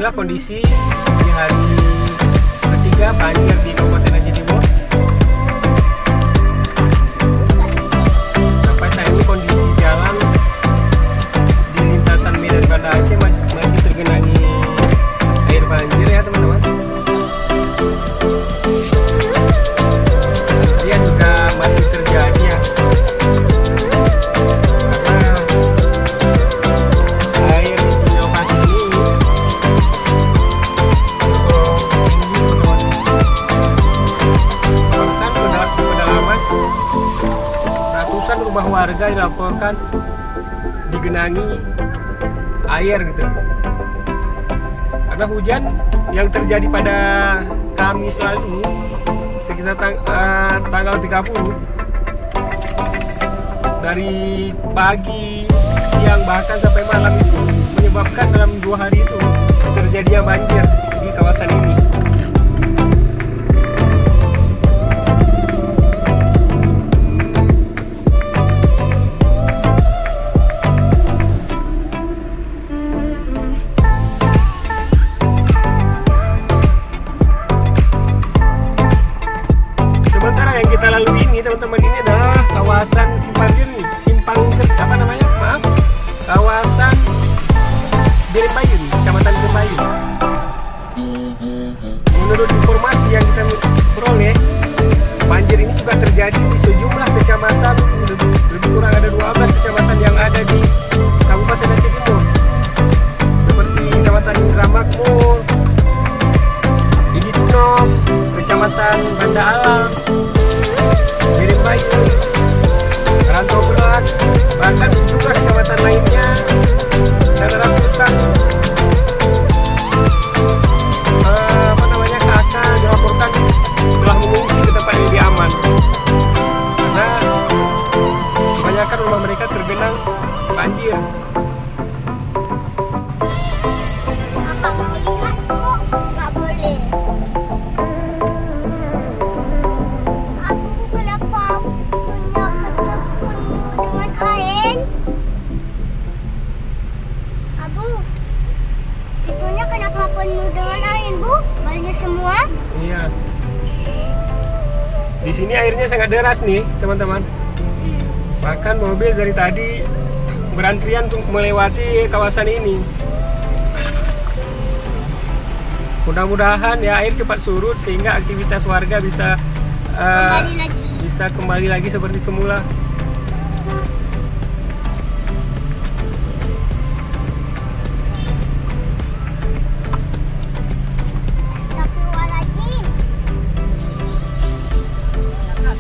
inilah kondisi di hari ketiga banjir di Kabupaten Aceh Timur. Sampai saat ini kondisi jalan di lintasan Medan Banda Aceh masih tergenangi air banjir ya teman-teman. Dia juga masih terjadi ya, karena air di lokasi ini bahkan pedalaman ratusan rumah warga dilaporkan digenangi air gitu, karena hujan yang terjadi pada Kamis lalu sekitar tanggal 30, dari pagi, siang, bahkan sampai malam itu menyebabkan dalam 2 hari itu terjadinya banjir di kawasan ini. Sementara yang kita lalui ini teman-teman, ini adalah kawasan kawasan Birimbayun, Kecamatan Birimbayun. Menurut informasi yang kita peroleh, banjir ini juga terjadi di sejumlah kecamatan, lebih kurang ada 12 kecamatan yang ada di Kabupaten Aceh Timur, seperti Kecamatan Indra Makmur, Idi Tunom, Kecamatan Banda Alam, Birimbayun, Rantau Berat, bahkan sejumlah kecamatan lainnya, dan ratusan kakak dilaporkan telah mengungsi ke tempat yang lebih aman, karena kebanyakan rumah mereka tergenang banjir. Kakak mau lihat kok, nggak boleh. Abu, kenapa pintunya penuh dengan air? Abu, pintunya kenapa penuh dengan air, Bu? Banjir semua? Iya. Di sini airnya sangat deras nih, teman-teman. Bahkan mobil dari tadi berantrian untuk melewati kawasan ini. Mudah-mudahan ya air cepat surut sehingga aktivitas warga bisa kembali lagi seperti semula. Astagfirullahaladzim. Kakak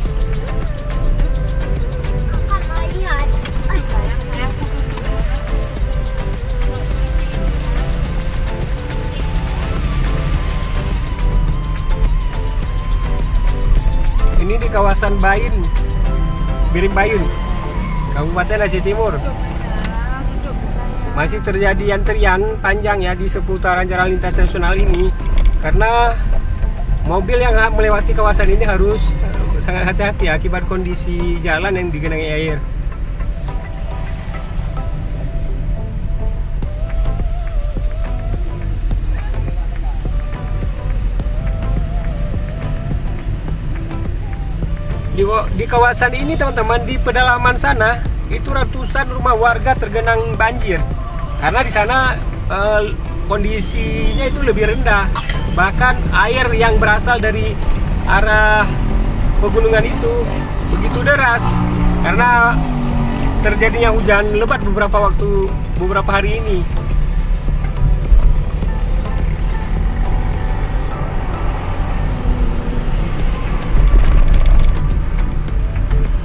mau lihat? Ini di kawasan Birimbayun, Kabupaten Aceh Timur. Masih terjadi antrian panjang ya di seputaran jalan lintas nasional ini, karena mobil yang melewati kawasan ini harus sangat hati-hati akibat kondisi jalan yang digenangi air. Di kawasan ini teman-teman, di pedalaman sana itu ratusan rumah warga tergenang banjir, karena di sana kondisinya itu lebih rendah. Bahkan air yang berasal dari arah pegunungan itu begitu deras, karena terjadinya hujan lebat beberapa hari ini.